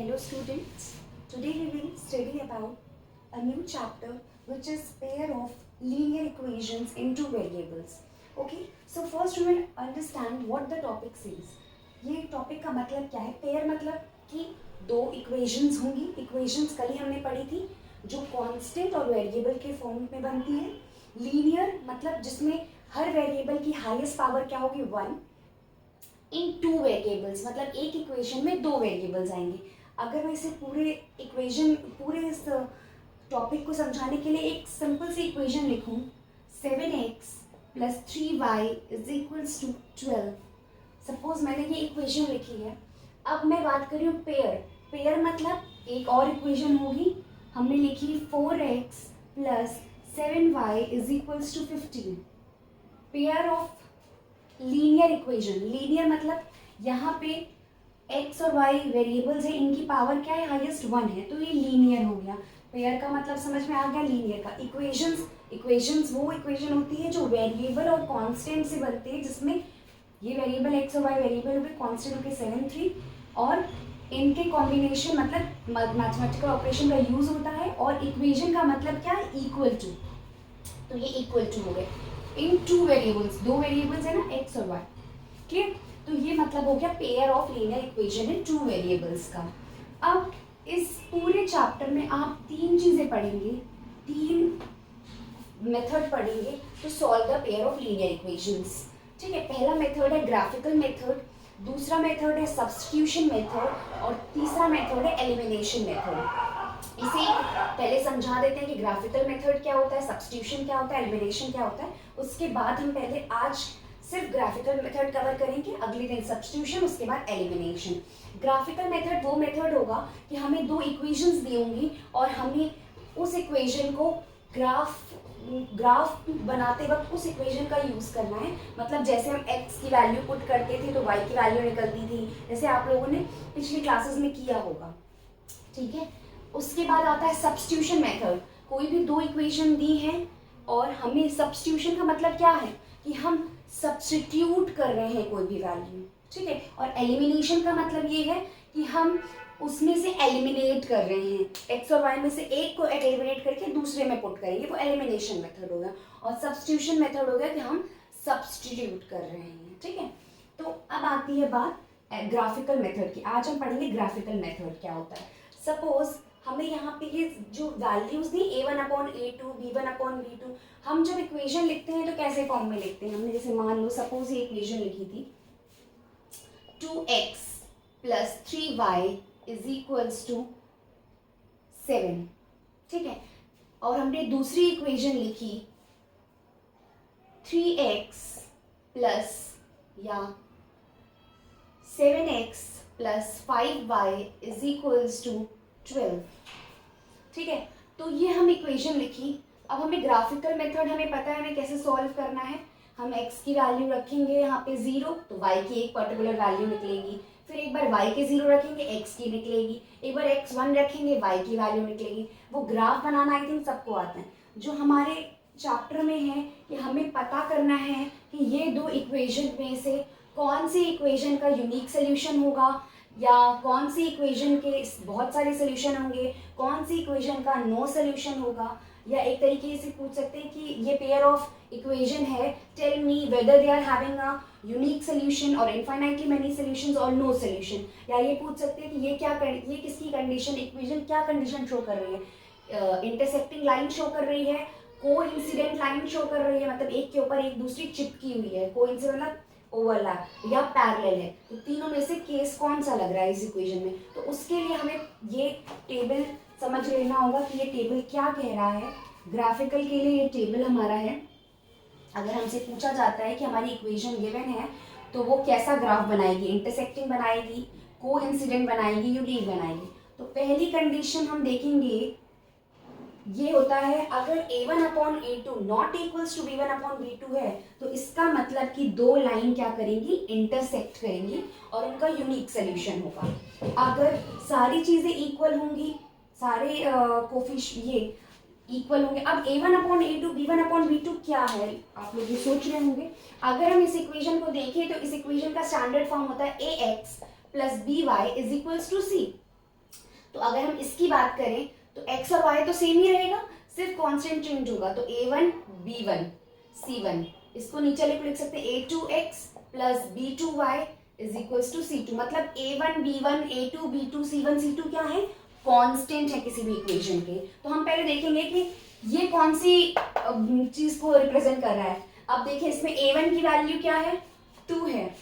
Hello students, today we will study about a new chapter which is pair of linear equations in two variables. Okay, so first we will understand what the topic says. ये topic का मतलब क्या है? Pair मतलब कि दो equations होंगी. Equations कल ही हमने पढ़ी थी जो कांस्टेंट और वेरिएबल के फॉर्म में बनती है. लीनियर मतलब जिसमें हर वेरिएबल की हाईएस्ट पावर क्या होगी? 1 इन टू वेरिएबल्स, मतलब एक इक्वेशन में दो वेरिएबल्स आएंगे. अगर मैं इसे पूरे इस टॉपिक को समझाने के लिए एक सिंपल सी इक्वेशन लिखूं, 7x + 3y = 12. सपोज मैंने ये इक्वेशन लिखी है. अब मैं बात कर रही हूँ पेयर मतलब एक और इक्वेशन होगी. हमने लिखी 4x + 7y = 15. Pair of linear equation. Linear मतलब यहाँ पे x और y वेरिएबल्स है, इनकी पावर क्या है? हाईएस्ट 1 है, तो ये लीनियर हो गया. पेयर का मतलब समझ में आ गया. लीनियर का इक्वेशंस वो इक्वेशन होती है जो वेरिएबल और कांस्टेंट से बनते हैं, जिसमें ये वेरिएबल x और y वेरिएबल हो गए, कांस्टेंट हो गए 7, 3 और इनके कॉम्बिनेशन मतलब मैथमेटिकल ऑपरेशन का यूज होता है. और इक्वेशन का मतलब क्या है? Equal to. तो ये इक्वल टू हो गए इन टू वेरिएबल्स. दो वेरिएबल्स है ना, x और y. क्लियर? तो ये मतलब हो गया pair of linear equation in two variables का. अब इस पूरे चैप्टर में आप तीन चीजें पढ़ेंगे, तीन मेथड पढ़ेंगे to solve the pair of linear equations. ठीक है. पहला मेथड है ग्राफिकल मेथड, दूसरा मेथड है सब्स्टिट्यूशन मेथड और तीसरा मेथड है एलिमिनेशन मेथड. इसे पहले समझा देते हैं कि ग्राफिकल मेथड क्या होता है, सब्स्टिट्यूशन क्या होता है, एलिमिनेशन क्या होता है. उसके बाद हम पहले आज सिर्फ ग्राफिकल मेथड कवर करेंगे, अगले दिन सब्स्टिट्यूशन, उसके बाद एलिमिनेशन. ग्राफिकल मेथड वो मेथड होगा कि हमें दो इक्वेशंस दी होंगी और हमें उस इक्वेशन को ग्राफ बनाते वक्त उस इक्वेशन का यूज़ करना है. मतलब जैसे हम x की वैल्यू पुट करते थे तो y की वैल्यू निकलती थी, जैसे आप लोगों ने पिछली क्लासेस में किया होगा. ठीक है. उसके बाद आता है सब्स्टिट्यूशन मेथड. कोई भी दो इक्वेशन दी हैं और हमें सब्स्टिट्यूशन का मतलब क्या है कि हम सब्स्टिट्यूट कर रहे हैं कोई भी वैल्यू. ठीक है. और एलिमिनेशन का मतलब ये है कि हम उसमें से एलिमिनेट कर रहे हैं, x और y में से एक को एलिमिनेट करके दूसरे में पुट करेंगे, वो एलिमिनेशन मेथड होगा. और सब्स्टिट्यूशन मेथड हो गया कि हम सब्स्टिट्यूट कर रहे हैं. ठीक है. तो अब आती है बात ग्राफिकल मेथड की. आज हम पढ़ेंगे ग्राफिकल मेथड क्या होता है. सपोज हमें यहाँ पे ये जो वैल्यूज दी a1/a2 b1/b2, हम जब इक्वेशन लिखते हैं तो कैसे फॉर्म में लिखते हैं? हमने जैसे मान लो सपोज ये इक्वेशन लिखी थी 2x + 3y = 7. ठीक है. और हमने दूसरी इक्वेशन लिखी 3x या 7x + 5y = 12. ठीक है. तो ये हम इक्वेशन लिखी. अब हमें ग्राफिकल मेथड हमें पता है हमें कैसे सॉल्व करना है. हम x की वैल्यू रखेंगे यहाँ पे 0, तो y की एक पर्टिकुलर वैल्यू निकलेगी. फिर एक बार y के 0 रखेंगे, x की निकलेगी. एक बार x 1 रखेंगे, y की वैल्यू निकलेगी. वो ग्राफ बनाना आई थिंक सबको आता है. जो हमारे चैप्टर में है कि हमें पता करना है कि ये दो इक्वेशन में से कौन सी इक्वेशन का यूनिक सोल्यूशन होगा या कौन सी इक्वेशन के बहुत सारे सोल्यूशन होंगे, कौन सी इक्वेशन का नो सोल्यूशन होगा. या एक तरीके से पूछ सकते हैं कि ये पेयर ऑफ इक्वेशन है, tell me whether they are having a unique solution और इनफाइनाइटली मेनी सोल्यूशंस और नो सोल्यूशन. या ये पूछ सकते हैं कि ये किसकी कंडीशन, इक्वेशन क्या कंडीशन शो कर रही है? इंटरसेक्टिंग लाइन शो कर रही है, कोइंसिडेंट लाइन शो कर रही है, मतलब एक के ऊपर एक दूसरी चिपकी हुई है, कोइंसिडेंट मतलब ओवरलैप, या पैरेलल है. तो तीनों में से केस कौन सा लग रहा है इस इक्वेशन में? तो उसके लिए हमें ये टेबल समझ लेना होगा कि ये टेबल क्या कह रहा है. ग्राफिकल के लिए ये टेबल हमारा है. अगर हमसे पूछा जाता है कि हमारी इक्वेशन गिवन है तो वो कैसा ग्राफ बनाएगी, इंटरसेक्टिंग बनाएगी, कोइंसिडेंट बनाएगी, यूनिक बनाएगी. तो पहली कंडीशन हम देखेंगे ये होता है अगर a1/a2 not equals to b1/b2 है तो इसका मतलब कि दो लाइन क्या करेंगी? इंटरसेक्ट करेंगी और उनका यूनिक सोल्यूशन होगा. अगर सारी चीजें इक्वल होंगी, सारे ये इक्वल होंगे. अब a1/a2 b1/b2 क्या है? आप लोग ये सोच रहे होंगे. अगर हम इस इक्वेशन को देखें तो इस इक्वेशन का स्टैंडर्ड फॉर्म होता है ax + by = c. तो अगर हम इसकी बात करें तो x और y तो सेम ही रहेगा, सिर्फ कांस्टेंट चेंज होगा। तो a1 b1 c1, इसको नीचे लिख सकते हैं a2x plus b2y is equals to c2। मतलब a1 b1 a2 b2 c1 c2 क्या है, कांस्टेंट है किसी भी इक्वेशन के। तो हम पहले देखेंगे कि ये कौन सी चीज को रिप्रेजेंट कर रहा है। अब देखिए इसमें a1 की वैल्यू क्या है, 2 है,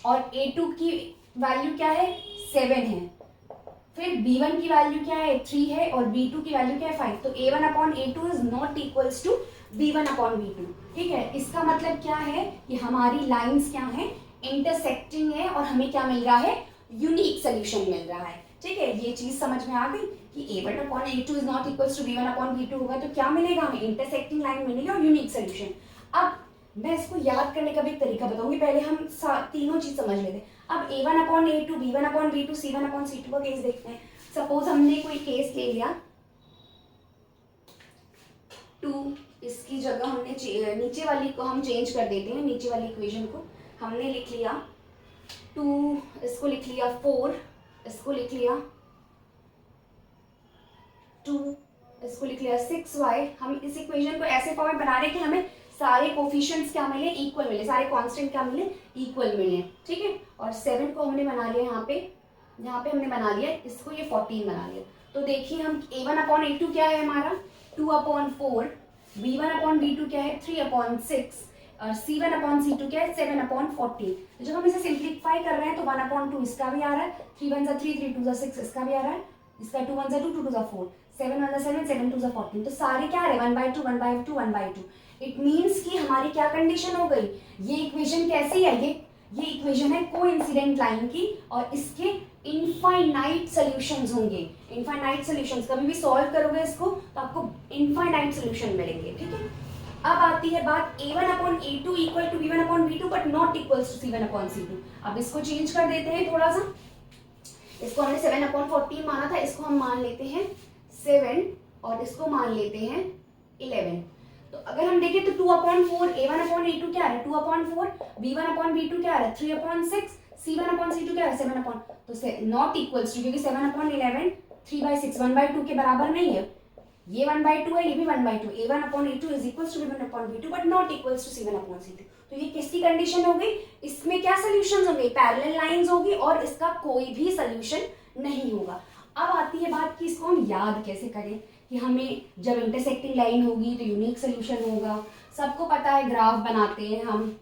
और a2 की वैल्यू क्या है, 7 है। फिर b1 की वैल्यू क्या है, 3 है, और b2 की वैल्यू क्या है, 5। तो a1 upon a2 is not equals to b1 upon b2। ठीक है, इसका मतलब क्या है कि हमारी लाइंस क्या है, इंटरसेक्टिंग है, और हमें क्या मिल रहा है, यूनिक सोल्यूशन मिल रहा है। ठीक है, ये चीज समझ में आ गई कि a1 upon a2 is not equals to b1 upon b2 होगा तो क्या मिलेगा हमें, इंटरसेक्टिंग लाइन मिलेगी और यूनिक सोल्यूशन। अब मैं इसको याद करने का भी एक तरीका बताऊंगी, पहले हम तीनों चीज समझ लेते हैं। अब a1 upon a2 b1 upon b2 c1 upon c2 का केस देखते हैं। सपोज हमने कोई केस ले लिया 2, इसकी जगह हमने नीचे वाली को हम चेंज कर देते हैं, नीचे वाली इक्वेशन को हमने लिख लिया 2, इसको लिख लिया 4, इसको लिख लिया 2, इसको लिख लिया 6y। हम इस इक्वेशन को ऐसे फॉर्म में बना रहे हैं कि हमें सारे कोफिशिएंट्स क्या मिले, इक्वल मिले, सारे कांस्टेंट क्या मिले, इक्वल मिले। ठीक है, और 7 को हमने बना लिया यहाँ पे हमने बना लिया इसको, ये 14 बना लिया। तो देखिए हम a1 अपॉन a2 क्या है हमारा, 2 अपॉन 4, b1 अपॉन b2 क्या है, 3 अपॉन 6, और c1 अपॉन c2 क्या है, 7 अपॉन 14। तो जब हम इसे सिंप्लीफाई कर रहे हैं तो 1 अपॉन 2 इसका भी आ रहा है, 3 1 3 3 2 6 इसका भी आ रहा है, इसका 2 1 2 2 2 4, 7 1 7 7 2 14। तो सारे क्या है, 1/2 1/2 1/2। इट मीन्स कि हमारी क्या कंडीशन हो गई, ये इक्वेशन कैसी है, ये इक्वेशन है कोइंसिडेंट लाइन की, और इसके इनफाइनाइट सॉल्यूशंस होंगे। इनफाइनाइट सॉल्यूशंस, कभी भी सॉल्व करोगे इसको तो आपको इनफाइनाइट सॉल्यूशन मिलेंगे। ठीक है, अब आती है बात a1 upon a2 equal to b1 upon b2 but not equals to c1 upon c2। अब इसको चेंज कर देते हैं थोड़ा सा, इसको हमने 7 अपॉन 14 माना था, इसको हम मान लेते हैं 7, और इसको मान लेते हैं 11। तो अगर हम देखें तो 2 अपॉन 4 a1 अपॉन a2 क्या है, 2 अपॉन 4, b1 अपॉन b2 क्या है, 3 अपॉन 6, c1 अपॉन c2 क्या है, 7 अपॉन। तो नॉट इक्वल्स टू, क्योंकि 7 अपॉन 11 3/6 1/2 के बराबर नहीं है, ये 1/2 है, ये भी 1/2। a1 upon a2 is equals to b1 upon b2 but not equals to c1 upon c2। तो ये किसकी कंडीशन हो गई, इसमें क्या सोल्यूशंस होंगे, पैरेलल लाइंस होगी, और इसका कोई भी सोल्यूशन नहीं होगा। अब आती है बात कि इसको हम याद कैसे करें, कि हमें जब इंटरसेक्टिंग लाइन होगी तो यूनिक सोल्यूशन होगा। सबको पता है, ग्राफ बनाते हैं हम,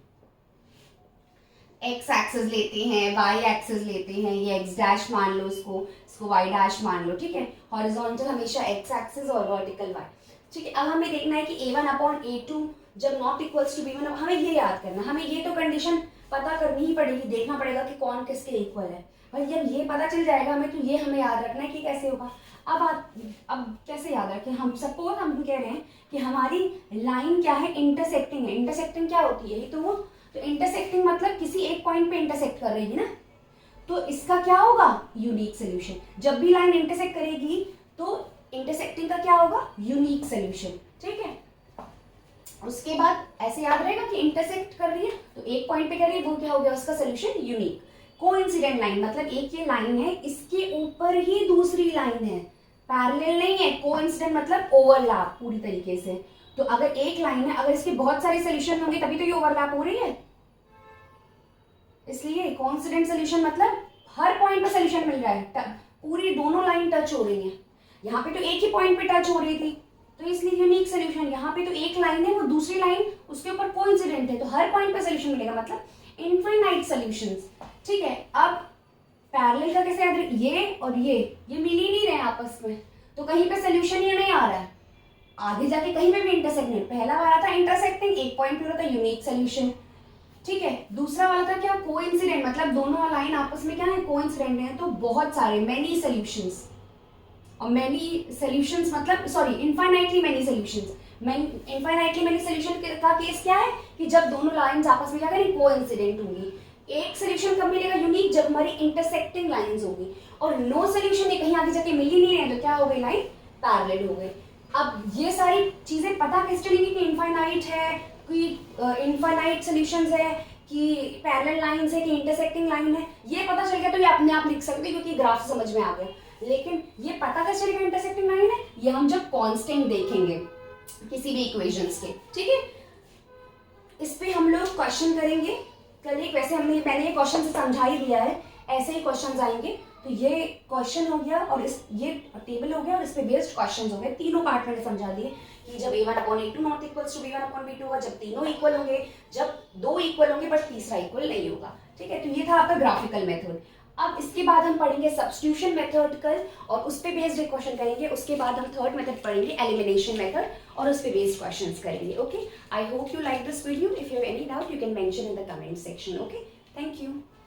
एक्स एक्सिस लेते हैं, वाई एक्सिस लेते हैं, ये एक्स डैश मान लो, इसको वाई डैश मान लो। ठीक है, हॉरिजॉन्टल हमेशा एक्स एक्सिस और वर्टिकल वाई। ठीक है, अब हमें देखना है कि a1 अपॉन a2 जब नॉट इक्वल्स टू b1, हमें ये याद करना, हमें ये तो कंडीशन पता करनी ही पड़ेगी, देखना पड़ेगा कि कौन किसके इक्वल है। भाई जब ये पता चल जाएगा हमें, तो ये हमें याद रखना है कि कैसे होगा। अब कैसे याद रखें, हम सपोज हम कह रहे हैं कि हमारी लाइन क्या है, इंटरसेक्टिंग है। इंटरसेक्टिंग क्या होती है, तो वो तो इंटरसेक्टिंग मतलब किसी एक पॉइंट पे इंटरसेक्ट कर रही है ना, तो इसका क्या होगा, यूनिक सोल्यूशन। जब भी लाइन इंटरसेक्ट करेगी तो इंटरसेक्टिंग का क्या होगा, यूनिक सोल्यूशन। ठीक है, उसके बाद ऐसे याद रहेगा कि इंटरसेक्ट कर रही है तो एक पॉइंट पे कर रही है, वो क्या हो गया, उसका सोल्यूशन यूनिक। कोइंसिडेंट लाइन मतलब एक ये लाइन है, इसके ऊपर ही दूसरी लाइन है, पैरेलल नहीं है। कोइंसिडेंट मतलब ओवरलैप पूरी तरीके से। तो अगर एक लाइन है, अगर इसके बहुत सारे सोल्यूशन होंगे तभी तो ये ओवरलैप हो रही है, इसलिए कोइंसिडेंट सोल्यूशन मतलब हर पॉइंट पे सोल्यूशन मिल रहा है, पूरी दोनों लाइन टच हो रही है। यहाँ पे तो एक ही पॉइंट पे टच हो रही थी, तो इसलिए यूनिक सोल्यूशन। यहाँ पे तो एक लाइन है, वो दूसरी लाइन उसके ऊपर कोइंसिडेंट है, तो हर पॉइंट पे सोल्यूशन मिलेगा, मतलब इनफाइनाइट सोल्यूशंस। ठीक है, अब पैरेलल का कैसे याद रखें, ये और ये मिल ही नहीं रहे आपस में, तो कहीं पे सोल्यूशन ही नहीं आ रहा है, आगे जाके कहीं पे भी इंटरसेक्ट नहीं। पहला वाला था इंटरसेक्टिंग, एक पॉइंट पे होता है यूनिक सोल्यूशन। ठीक है, दूसरा वाला था क्या, कोइंसिडेंट, मतलब दोनों लाइन आपस में क्या है, कोइंसिडेंट है, तो बहुत सारे मेनी सोल्यूशंस। और मेनी सोल्यूशंस मतलब sorry infinitely many solutions. Infinitely many solution का केस क्या है कि जब दोनों लाइंस आपस में क्या करें, कोइंसिडेंट होंगी। एक सोल्यूशन कब मिलेगा यूनिक, जब हमारी इंटरसेक्टिंग लाइंस होगी, और नो सोल्यूशन कहीं आगे जाके मिल ही नहीं रहे, तो क्या हो गई, लाइन पैरेलल हो गई। अब ये सारी चीजें पता कैसे चलेंगी कि इनफाइनाइट है, कि इनफाइनाइट सोल्यूशंस है, कि पैरेलल लाइंस है, कि इंटरसेक्टिंग लाइन है, ये पता चल गया तो ये अपने आप लिख सकते हैं, क्योंकि ग्राफ समझ में आ गया। लेकिन ये पता कैसे चलेगा इंटरसेक्टिंग लाइन है, ये हम जब कांस्टेंट देखेंगे किसी भी इक्वेशंस के, ठीक है। इस पे हम लोग क्वेश्चन करेंगे कल एक, वैसे हमने मैंने ये क्वेश्चन से समझा ही दिया है, ऐसे ही क्वेश्चन आएंगे। तो ये क्वेश्चन हो गया और इस ये टेबल हो गया और इस पे बेस्ड क्वेश्चन हो गए, तीनों पार्ट मैंने समझा दिए कि जब a1/a2 not equals to b1/b2 होगा, जब तीनों इक्वल होंगे, जब दो इक्वल होंगे बट तीसरा इक्वल नहीं होगा, ठीक है। तो ये था आपका ग्राफिकल मेथड। अब इसके बाद हम पढ़ेंगे सब्स्टिट्यूशन मेथड कल, और उस पे बेस्ड एक क्वेश्चन करेंगे। उसके बाद हम थर्ड मेथड पढ़ेंगे एलिमिनेशन मेथड, और उस पे बेस्ड क्वेश्चंस करेंगे। Okay, I hope you like this video. If you have any doubt you can mention in the comment section. Okay, thank you.